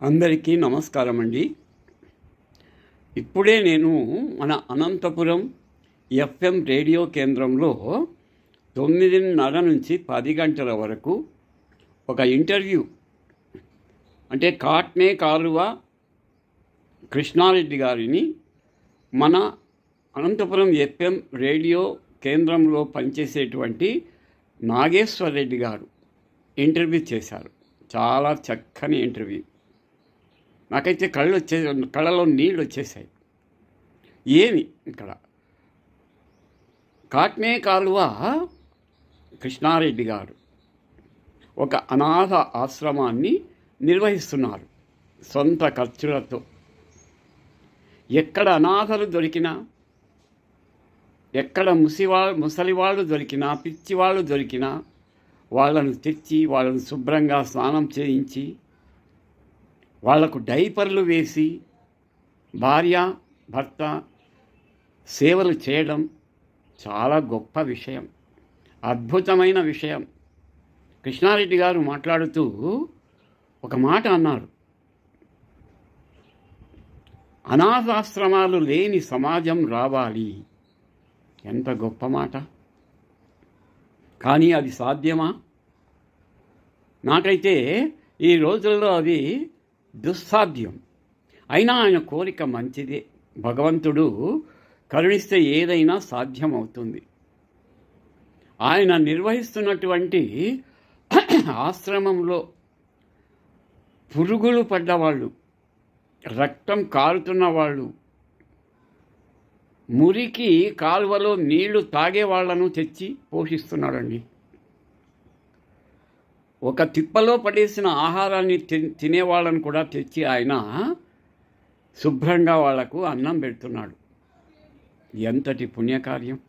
అందరికీ నమస్కారం అండి. ఇప్పుడే నేను మన అనంతపురం ఎఫ్ఎం రేడియో కేంద్రంలో 9:30 నుంచి 10 గంటల వరకు ఒక ఇంటర్వ్యూ, అంటే కాట్నే కాలువ కృష్ణారెడ్డి గారిని మన అనంతపురం ఎఫ్ఎం రేడియో కేంద్రంలో పనిచేసేటువంటి నాగేశ్వర రెడ్డి గారు ఇంటర్వ్యూ చేశారు. చాలా చక్కని ఇంటర్వ్యూ. నాకైతే కళ్ళలో నీళ్ళు వచ్చేసాయి. ఏమి ఇక్కడ కాట్నే కాలువ కృష్ణారెడ్డి గారు ఒక అనాథ ఆశ్రమాన్ని నిర్వహిస్తున్నారు సొంత ఖర్చులతో. ఎక్కడ అనాథలు దొరికినా, ఎక్కడ ముసలివాళ్ళు దొరికినా, పిచ్చివాళ్ళు దొరికినా వాళ్ళను తెచ్చి వాళ్ళను శుభ్రంగా స్నానం చేయించి వాళ్లకు డైపర్లు వేసి భార్య భర్త సేవలు చేయడం చాలా గొప్ప విషయం, అద్భుతమైన విషయం. కృష్ణారెడ్డి గారు మాట్లాడుతూ ఒక మాట అన్నారు, అనాథాశ్రమాలు లేని సమాజం రావాలి. ఎంత గొప్ప మాట! కానీ అది సాధ్యమా? నాకైతే ఈ రోజుల్లో అది దుస్సాధ్యం. అయినా ఆయన కోరిక మంచిదే. భగవంతుడు కరుణిస్తే ఏదైనా సాధ్యమవుతుంది. ఆయన నిర్వహిస్తున్నటువంటి ఆశ్రమంలో పురుగులు పడ్డవాళ్ళు, రక్తం కారుతున్న వాళ్ళు, మురికి కాలువలో నీళ్లు తాగే వాళ్లను తెచ్చి పోషిస్తున్నాడండి. ఒక తిప్పలో పడేసిన ఆహారాన్ని తినేవాళ్ళను కూడా తెచ్చి ఆయన శుభ్రంగా వాళ్లకు అన్నం పెడుతున్నాడు. ఎంతటి పుణ్యకార్యం!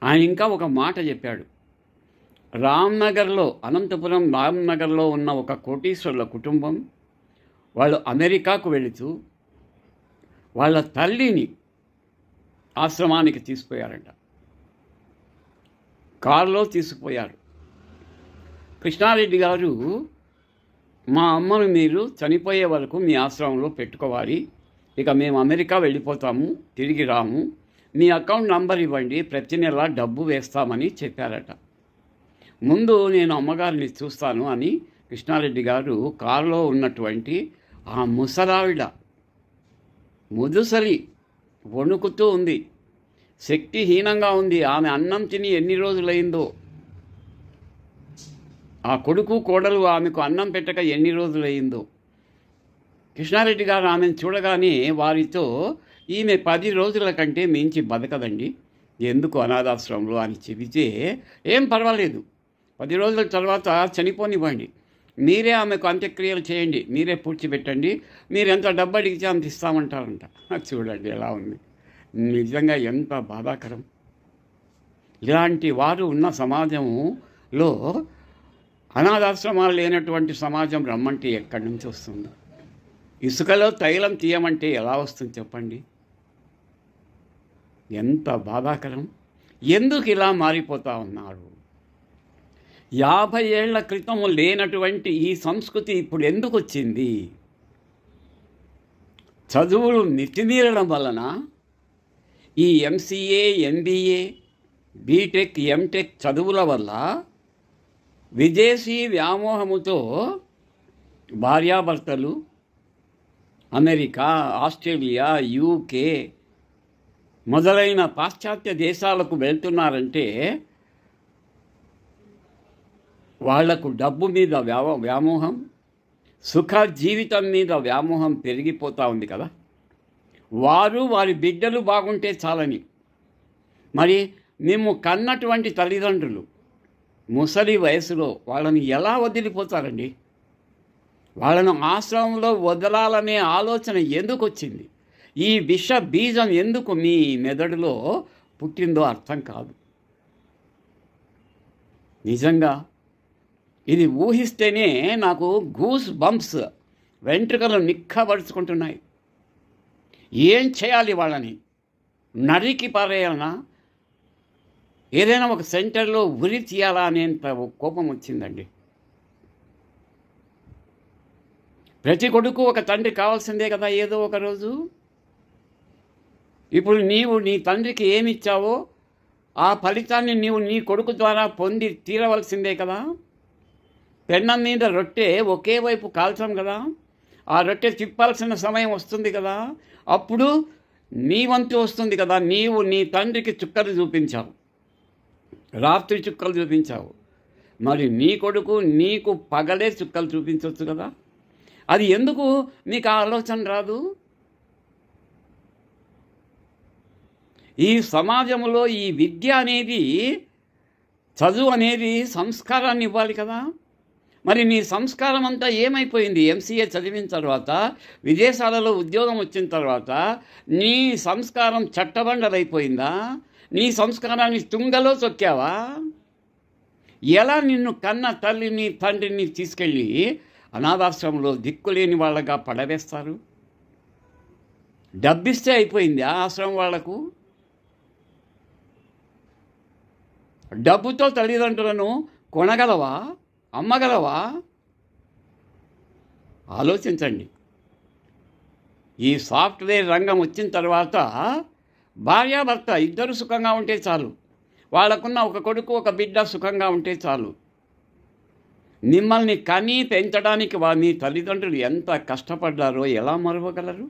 ఆయన ఇంకా ఒక మాట చెప్పాడు. రామ్నగర్లో, అనంతపురం రామ్నగర్లో ఉన్న ఒక కోటీశ్వరుల కుటుంబం వాళ్ళు అమెరికాకు వెళుతూ వాళ్ళ తల్లిని ఆశ్రమానికి తీసుకుపోయారంట. కారులో తీసుకుపోయారు. కృష్ణారెడ్డి గారు, మా అమ్మను మీరు చనిపోయే వరకు మీ ఆశ్రమంలో పెట్టుకోవాలి, ఇక మేము అమెరికా వెళ్ళిపోతాము, తిరిగి రాము, మీ అకౌంట్ నంబర్ ఇవ్వండి, ప్రతి నెల డబ్బు వేస్తామని చెప్పారట. ముందు నేను అమ్మగారిని చూస్తాను అని కృష్ణారెడ్డి గారు కారులో ఉన్నటువంటి ఆ ముసలావిడ, ముదుసలి, వణుకుతూ ఉంది, శక్తిహీనంగా ఉంది. ఆమె అన్నం తిని ఎన్ని రోజులైందో, ఆ కొడుకు కోడలు ఆమెకు అన్నం పెట్టక ఎన్ని రోజులయ్యిందో. కృష్ణారెడ్డి గారు ఆమెను చూడగానే వారితో, ఈమె 10 రోజుల కంటే మించి బతకదండి, ఎందుకు అనాథాశ్రమంలో అని చెబితే, ఏం పర్వాలేదు, 10 రోజుల తర్వాత చనిపోనివ్వండి, మీరే ఆమెకు అంత్యక్రియలు చేయండి, మీరే పూడ్చిపెట్టండి, మీరు ఎంత డబ్బు అడిగితే అంత ఇస్తామంటారంట. చూడండి ఎలా ఉంది. నిజంగా ఎంత బాధాకరం. ఇలాంటి వారు ఉన్న సమాజంలో అనాథాశ్రమాలు లేనటువంటి సమాజం రమ్మంటే ఎక్కడి నుంచి వస్తుంది? ఇసుకలో తైలం తీయమంటే ఎలా వస్తుంది చెప్పండి? ఎంత బాధాకరం! ఎందుకు ఇలా మారిపోతూ ఉన్నారు? 50 ఏళ్ల క్రితం లేనటువంటి ఈ సంస్కృతి ఇప్పుడు ఎందుకు వచ్చింది? చదువులు మితిమీరడం వలన ఈ ఎంసీఏ, ఎంబీఏ, బీటెక్, ఎంటెక్ చదువుల వల్ల విదేశీ వ్యామోహముతో భార్యాభర్తలు అమెరికా, ఆస్ట్రేలియా, యూకే మొదలైన పాశ్చాత్య దేశాలకు వెళ్తున్నారంటే వాళ్లకు డబ్బు మీద వ్యామోహం, సుఖ జీవితం మీద వ్యామోహం పెరిగిపోతూ ఉంది కదా. వారు వారి బిడ్డలు బాగుంటే చాలని. మరి మేము కన్నటువంటి తల్లిదండ్రులు ముసలి వయసులో వాళ్ళని ఎలా వదిలిపోతారండి? వాళ్ళను ఆశ్రమంలో వదలాలనే ఆలోచన ఎందుకు వచ్చింది? ఈ విష బీజం ఎందుకు మీ మెదడులో పుట్టిందో అర్థం కాదు. నిజంగా ఇది ఊహిస్తేనే నాకు గూస్ బంప్స్, వెంట్రుకలు నిక్కబరుచుకుంటున్నాయి. ఏం చేయాలి? వాళ్ళని నరికి పారేయాలనా? ఏదైనా ఒక సెంటర్లో ఉరి తీయాలా అనేంత కోపం వచ్చిందండి. ప్రతి కొడుకు ఒక తండ్రి కావాల్సిందే కదా ఏదో ఒక రోజు. ఇప్పుడు నీవు నీ తండ్రికి ఏమిచ్చావో ఆ ఫలితాన్ని నీవు నీ కొడుకు ద్వారా పొంది తీరవలసిందే కదా. పెన్నం మీద రొట్టె ఒకే వైపు కాల్చాం కదా, ఆ రొట్టె తిప్పాల్సిన సమయం వస్తుంది కదా, అప్పుడు నీ వంతు వస్తుంది కదా. నీవు నీ తండ్రికి చుక్కలు చూపించావు, రాత్రి చుక్కలు చూపించావు, మరి నీ కొడుకు నీకు పగలే చుక్కలు చూపించవచ్చు కదా. అది ఎందుకు నీకు ఆ ఆలోచన రాదు? ఈ సమాజంలో ఈ విద్య అనేది, చదువు అనేది సంస్కారాన్ని ఇవ్వాలి కదా. మరి నీ సంస్కారం అంతా ఏమైపోయింది? ఎంసీఏ చదివిన తర్వాత, విదేశాలలో ఉద్యోగం వచ్చిన తర్వాత నీ సంస్కారం చట్టబండలైపోయిందా? నీ సంస్కారాన్ని తుంగలో తొక్కావా? ఎలా నిన్ను కన్న తల్లిని తండ్రిని తీసుకెళ్ళి అనాథాశ్రమంలో దిక్కులేని వాళ్ళగా పడవేస్తారు? డబ్బిస్తే అయిపోయింది ఆ ఆశ్రమం వాళ్లకు? డబ్బుతో తల్లిదండ్రులను కొనగలవా? అమ్మగలవా? ఆలోచించండి. ఈ సాఫ్ట్వేర్ రంగం వచ్చిన తర్వాత భార్యాభర్త ఇద్దరు సుఖంగా ఉంటే చాలు, వాళ్ళకున్న ఒక కొడుకు ఒక బిడ్డ సుఖంగా ఉంటే చాలు. మిమ్మల్ని కని పెంచడానికి మీ తల్లిదండ్రులు ఎంత కష్టపడ్డారో ఎలా మరవగలరు?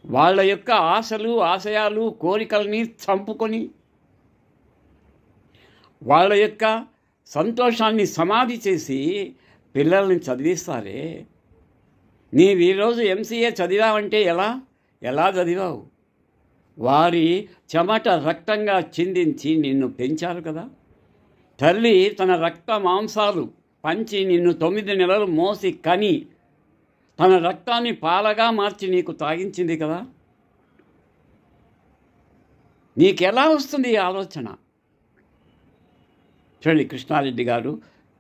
వాళ్ళ యొక్క ఆశలు, ఆశయాలు, కోరికల్ని చంపుకొని వాళ్ళ యొక్క సంతోషాన్ని సమాధి చేసి పిల్లల్ని చదివిస్తారే. నీవు ఈరోజు ఎంసీఏ చదివావంటే ఎలా చదివావు? వారి చెమట రక్తంగా చిందించి నిన్ను పెంచారు కదా. తల్లి తన రక్త మాంసాలు పంచి నిన్ను 9 నెలలు మోసి కని తన రక్తాన్ని పాలగా మార్చి నీకు తాగించింది కదా. నీకెలా వస్తుంది ఈ ఆలోచన? చూడండి కృష్ణారెడ్డి గారు,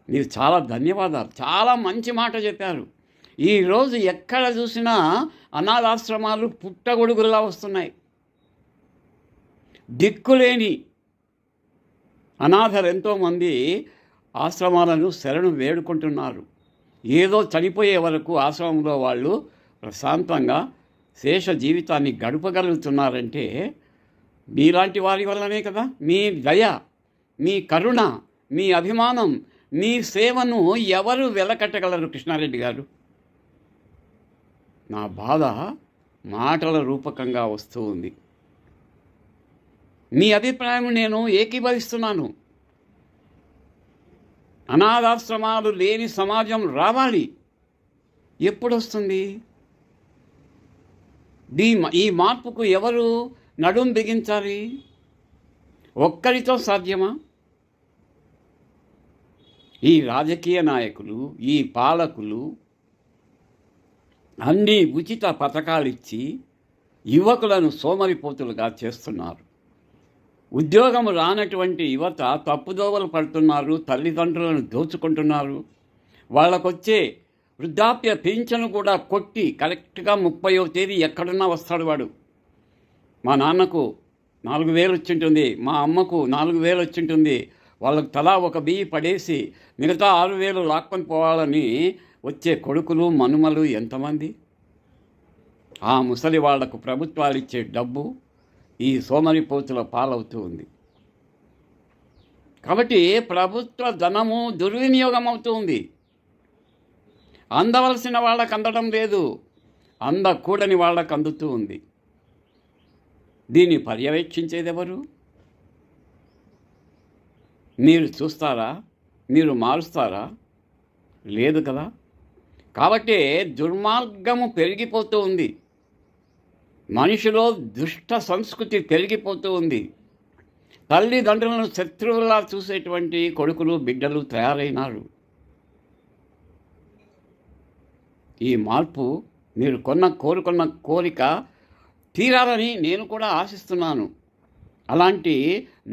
మీరు చాలా ధన్యవాదాలు, చాలా మంచి మాట చెప్పారు. ఈరోజు ఎక్కడ చూసినా అనాథాశ్రమాలు పుట్టగొడుగులా వస్తున్నాయి. దిక్కులేని అనాథలు ఎంతోమంది ఆశ్రమాలను శరణు వేడుకుంటున్నారు. ఏదో చనిపోయే వరకు ఆశ్రమంలో వాళ్ళు ప్రశాంతంగా శేష జీవితాన్ని గడపగలుగుతున్నారంటే మీలాంటి వారి వల్లనే కదా. మీ దయ, మీ కరుణ, మీ అభిమానం, మీ సేవను ఎవరు వెలకట్టగలరు కృష్ణారెడ్డి గారు? నా బాధ మాటల రూపకంగా వస్తూ ఉంది. మీ అభిప్రాయం నేను ఏకీభవిస్తున్నాను. అనాథాశ్రమాలు లేని సమాజం రావాలి. ఎప్పుడొస్తుంది? ఈ మార్పుకు ఎవరు నడుం బిగించాలి? ఒక్కరితో సాధ్యమా? ఈ రాజకీయ నాయకులు, ఈ పాలకులు అన్ని ఉచిత పథకాలిచ్చి యువకులను సోమరిపోతులుగా చేస్తున్నారు. ఉద్యోగం రానటువంటి యువత తప్పుదోవలు పడుతున్నారు, తల్లిదండ్రులను దోచుకుంటున్నారు. వాళ్ళకొచ్చే వృద్ధాప్య పింఛను కూడా కొట్టి కరెక్ట్గా 30వ తేదీ ఎక్కడున్నా వస్తాడు వాడు. మా నాన్నకు 4,000 వచ్చింటుంది, మా అమ్మకు 4,000 వచ్చింటుంది, వాళ్ళకు తలా ఒక బియ్యి పడేసి మిగతా 6,000 లాక్కొని పోవాలని వచ్చే కొడుకులు మనుమలు ఎంతమంది? ఆ ముసలి వాళ్లకు ప్రభుత్వాలు ఇచ్చే డబ్బు ఈ సోమరిపోతుల పాలవుతూ ఉంది. కాబట్టి ప్రభుత్వ ధనము దుర్వినియోగం అవుతూ ఉంది. అందవలసిన వాళ్ళకు అందడం లేదు, అందకూడని వాళ్ళకు అందుతూ ఉంది. దీన్ని పర్యవేక్షించేది ఎవరు? మీరు చూస్తారా? మీరు మారుస్తారా? లేదు కదా. కాబట్టి దుర్మార్గము పెరిగిపోతూ ఉంది, మనిషిలో దుష్ట సంస్కృతి పెరిగిపోతూ ఉంది. తల్లిదండ్రులను శత్రువులా చూసేటువంటి కొడుకులు బిడ్డలు తయారైనారు. ఈ మార్పు మీరు కోరుకున్న కోరిక తీరాలని నేను కూడా ఆశిస్తున్నాను. అలాంటి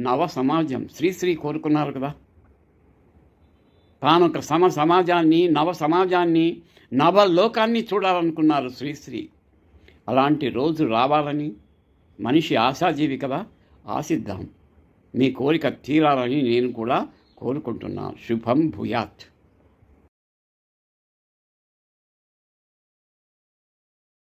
నవ సమాజం శ్రీశ్రీ కోరుకున్నారు కదా. తాను ఒక సమాజాన్ని, నవ సమాజాన్ని, నవలోకాన్ని చూడాలనుకున్నారు శ్రీశ్రీ. అలాంటి రోజు రావాలని, మనిషి ఆశాజీవి కదా, ఆశిద్దాం. మీ కోరిక తీరాలని నేను కూడా కోరుకుంటున్నాను. శుభం భూయాత్.